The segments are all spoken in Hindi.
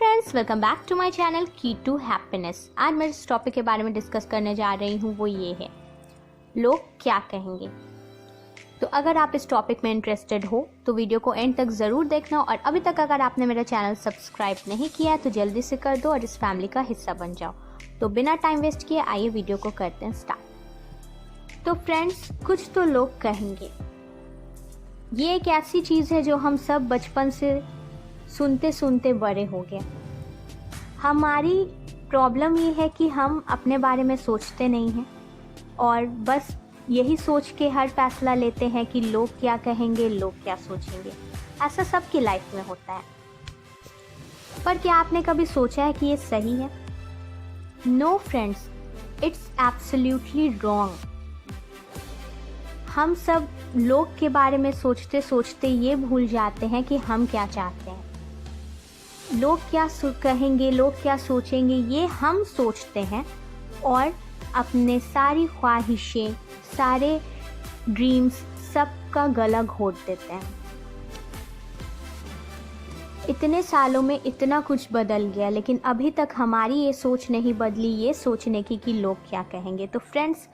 Friends, welcome back to my channel key to happiness. आज मैं जिस टॉपिक के बारे में डिस्कस करने जा रही हूँ वो ये है, लोग क्या कहेंगे। तो अगर आप इस टॉपिक में इंटरेस्टेड हो तो वीडियो को एंड तक ज़रूर देखना, और अभी तक अगर आपने मेरा चैनल सब्सक्राइब नहीं किया तो जल्दी से कर दो और इस फैमिली का हिस्सा बन जाओ। तो बिना टाइम वेस्ट किए आइए वीडियो को करते हैं स्टार्ट। तो फ्रेंड्स, कुछ तो लोग कहेंगे, ये एक ऐसी चीज़ है जो हम सब बचपन से सुनते सुनते बड़े हो गए। हमारी प्रॉब्लम ये है कि हम अपने बारे में सोचते नहीं हैं और बस यही सोच के हर फैसला लेते हैं कि लोग क्या कहेंगे, लोग क्या सोचेंगे। ऐसा सबकी लाइफ में होता है, पर क्या आपने कभी सोचा है कि ये सही है? No friends, it's absolutely wrong. हम सब लोग के बारे में सोचते सोचते ये भूल जाते हैं कि हम क्या चाहते हैं। लोग क्या कहेंगे, लोग क्या सोचेंगे, ये हम सोचते हैं और अपने सारी ख्वाहिशें, सारे ड्रीम्स सबका गला घोट देते हैं। इतने सालों में इतना कुछ बदल गया, लेकिन अभी तक हमारी ये सोच नहीं बदली, ये सोचने की कि लोग क्या कहेंगे। तो फ्रेंड्स,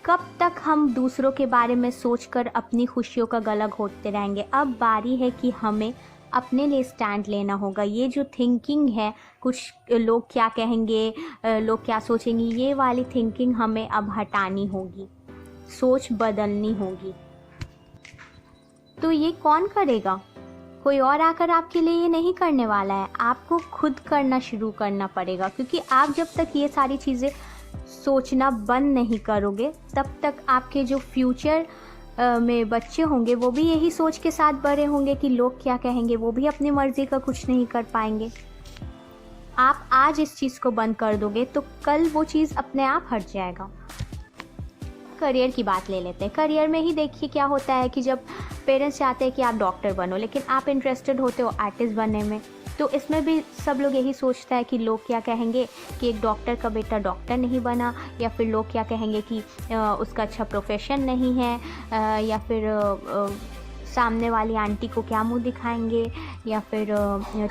कब तक हम दूसरों के बारे में सोचकर अपनी खुशियों का गला घोटते रहेंगे? अब बारी है कि हमें अपने लिए स्टैंड लेना होगा। ये जो थिंकिंग है, कुछ लोग क्या कहेंगे, लोग क्या सोचेंगे, ये वाली थिंकिंग हमें अब हटानी होगी, सोच बदलनी होगी। तो ये कौन करेगा? कोई और आकर आपके लिए ये नहीं करने वाला है, आपको खुद करना शुरू करना पड़ेगा। क्योंकि आप जब तक ये सारी चीज़ें सोचना बंद नहीं करोगे, तब तक आपके जो फ्यूचर में बच्चे होंगे वो भी यही सोच के साथ बड़े होंगे कि लोग क्या कहेंगे। वो भी अपनी मर्जी का कुछ नहीं कर पाएंगे। आप आज इस चीज़ को बंद कर दोगे तो कल वो चीज़ अपने आप हट जाएगा। करियर की बात ले लेते हैं। करियर में ही देखिए क्या होता है कि जब पेरेंट्स चाहते हैं कि आप डॉक्टर बनो, लेकिन आप इंटरेस्टेड होते हो आर्टिस्ट बनने में, तो इसमें भी सब लोग यही सोचता है कि लोग क्या कहेंगे कि एक डॉक्टर का बेटा डॉक्टर नहीं बना, या फिर लोग क्या कहेंगे कि उसका अच्छा प्रोफेशन नहीं है, या फिर सामने वाली आंटी को क्या मुंह दिखाएंगे, या फिर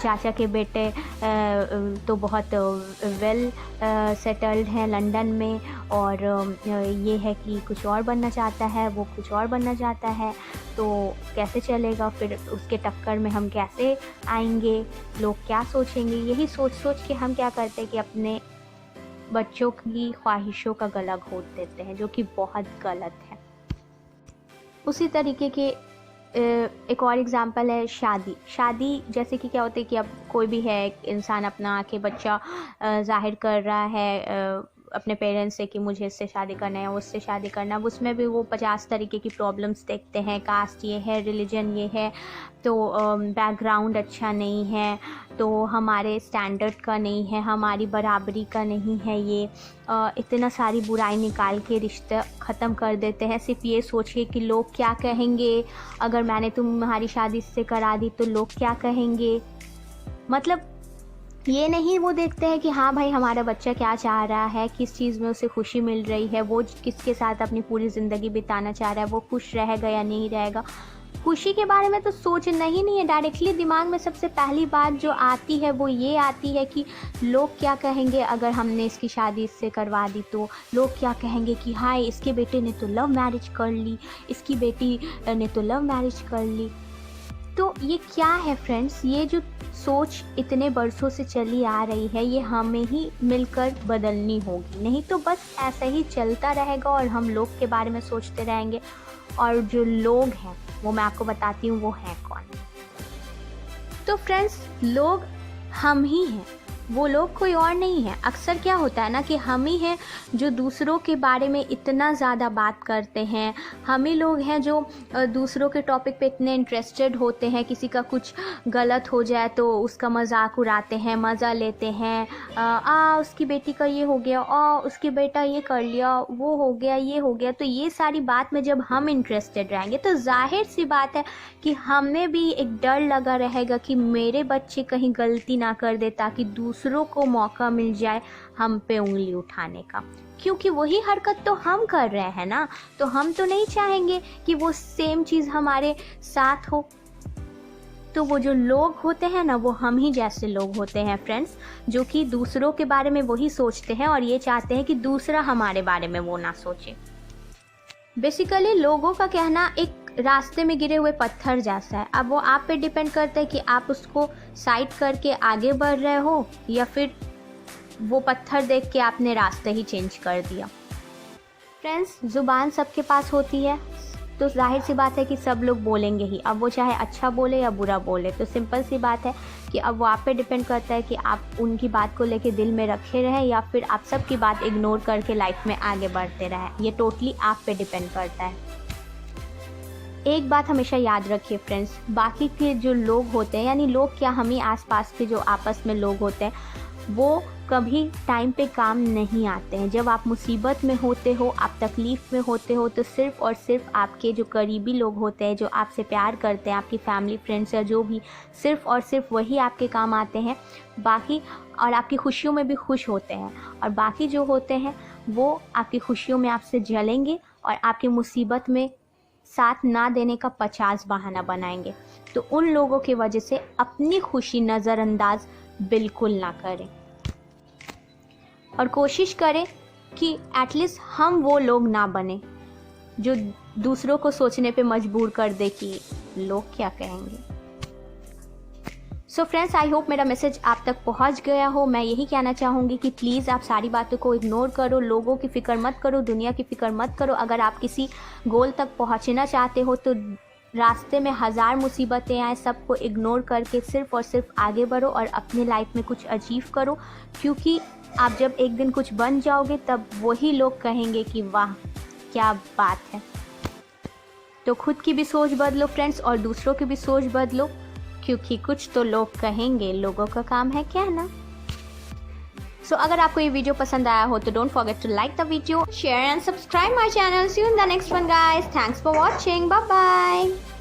चाचा के बेटे तो बहुत वेल सेटल्ड हैं लंदन में, और ये है कि कुछ और बनना चाहता है, वो कुछ और बनना चाहता है, तो कैसे चलेगा? फिर उसके टक्कर में हम कैसे आएंगे? लोग क्या सोचेंगे? यही सोच सोच के हम क्या करते हैं कि अपने बच्चों की ख्वाहिशों का गला घोट देते हैं, जो कि बहुत गलत है। उसी तरीके के एक और एग्ज़ाम्पल है शादी। जैसे कि क्या होता है कि अब कोई भी है इंसान अपना आके बच्चा जाहिर कर रहा है अपने पेरेंट्स से कि मुझे इससे शादी करना है, उससे शादी करना है। उसमें भी वो 50 तरीके की प्रॉब्लम्स देखते हैं। कास्ट ये है, रिलीजन ये है, तो बैकग्राउंड अच्छा नहीं है, तो हमारे स्टैंडर्ड का नहीं है, हमारी बराबरी का नहीं है, ये इतना सारी बुराई निकाल के रिश्ता ख़त्म कर देते हैं, सिर्फ ये सोच के कि लोग क्या कहेंगे, अगर मैंने तुम्हारी शादी इससे करा दी तो लोग क्या कहेंगे। मतलब ये नहीं वो देखते हैं कि हाँ भाई, हमारा बच्चा क्या चाह रहा है, किस चीज़ में उसे खुशी मिल रही है, वो किसके साथ अपनी पूरी ज़िंदगी बिताना चाह रहा है, वो खुश रहेगा या नहीं रहेगा। खुशी के बारे में तो सोचना ही नहीं है। डायरेक्टली दिमाग में सबसे पहली बात जो आती है वो ये आती है कि लोग क्या कहेंगे अगर हमने इसकी शादी इससे करवा दी तो। लोग क्या कहेंगे कि हाय, इसके बेटे ने तो लव मैरिज कर ली, इसकी बेटी ने तो लव मैरिज कर ली। तो ये क्या है फ्रेंड्स? ये जो सोच इतने बरसों से चली आ रही है, ये हमें ही मिलकर बदलनी होगी, नहीं तो बस ऐसा ही चलता रहेगा और हम लोग के बारे में सोचते रहेंगे। और जो लोग हैं वो मैं आपको बताती हूँ वो हैं कौन। तो फ्रेंड्स, लोग हम ही हैं, वो लोग कोई और नहीं है। अक्सर क्या होता है ना कि हम ही हैं जो दूसरों के बारे में इतना ज़्यादा बात करते हैं। हम ही लोग हैं जो दूसरों के टॉपिक पे इतने इंटरेस्टेड होते हैं। किसी का कुछ गलत हो जाए तो उसका मजाक उड़ाते हैं, मज़ा लेते हैं। उसकी बेटी का ये हो गया, उसकी बेटा ये कर लिया, वो हो गया, ये हो गया। तो ये सारी बात में जब हम इंटरेस्टेड रहेंगे तो जाहिर सी बात है कि हमें भी एक डर लगा रहेगा कि मेरे बच्चे कहीं गलती ना कर दे, ताकि दूसरों को मौका मिल जाए हम पे उंगली उठाने का। क्योंकि वही हरकत तो हम कर रहे हैं ना, तो हम तो नहीं चाहेंगे कि वो सेम चीज़ हमारे साथ हो। तो वो जो लोग होते हैं ना, वो हम ही जैसे लोग होते हैं फ्रेंड्स, जो कि दूसरों के बारे में वही सोचते हैं और ये चाहते हैं कि दूसरा हमारे बारे में वो ना सोचे। बेसिकली लोगों का कहना एक रास्ते में गिरे हुए पत्थर जैसा है। अब वो आप पे डिपेंड करता है कि आप उसको साइड करके आगे बढ़ रहे हो या फिर वो पत्थर देख के आपने रास्ते ही चेंज कर दिया। फ्रेंड्स, ज़ुबान सबके पास होती है, तो जाहिर सी बात है कि सब लोग बोलेंगे ही। अब वो चाहे अच्छा बोले या बुरा बोले, तो सिंपल सी बात है कि अब वो आप पे डिपेंड करता है कि आप उनकी बात को लेके दिल में रखे रहें या फिर आप सबकी बात इग्नोर करके लाइफ में आगे बढ़ते रहें। ये टोटली आप पे डिपेंड करता है। एक बात हमेशा याद रखिए फ्रेंड्स, बाकी के जो लोग होते हैं, यानी लोग क्या, हम ही आसपास के जो आपस में लोग होते हैं, वो कभी टाइम पे काम नहीं आते हैं। जब आप मुसीबत में होते हो, आप तकलीफ़ में होते हो, तो सिर्फ़ और सिर्फ आपके जो करीबी लोग होते हैं, जो आपसे प्यार करते हैं, आपकी फैमिली फ्रेंड्स या जो भी, सिर्फ़ और सिर्फ वही आपके काम आते हैं। बाकी, और आपकी खुशियों में भी खुश होते हैं, और बाकी जो होते हैं वो आपकी खुशियों में आपसे जलेंगे और आपकी मुसीबत में साथ ना देने का 50 बहाना बनाएंगे। तो उन लोगों की वजह से अपनी खुशी नज़रअंदाज बिल्कुल ना करें और कोशिश करें कि एटलीस्ट हम वो लोग ना बने जो दूसरों को सोचने पे मजबूर कर दे कि लोग क्या कहेंगे। सो फ्रेंड्स, आई होप मेरा मैसेज आप तक पहुंच गया हो। मैं यही कहना चाहूँगी कि प्लीज़ आप सारी बातों को इग्नोर करो, लोगों की फ़िक्र मत करो, दुनिया की फ़िक्र मत करो। अगर आप किसी गोल तक पहुँचना चाहते हो तो रास्ते में हज़ार मुसीबतें आए, सबको इग्नोर करके सिर्फ़ और सिर्फ आगे बढ़ो और अपनी लाइफ में कुछ अचीव करो, क्योंकि आप जब एक दिन कुछ बन जाओगे तब वही लोग कहेंगे कि वाह क्या बात है। तो खुद की भी सोच बदलो फ्रेंड्स और दूसरों की भी सोच बदलो, क्योंकि कुछ तो लोग कहेंगे, लोगों का काम है कहना। सो अगर आपको ये वीडियो पसंद आया हो तो don't forget to like the video, share and subscribe my channel. See you in the next one guys. Thanks for watching. Bye bye.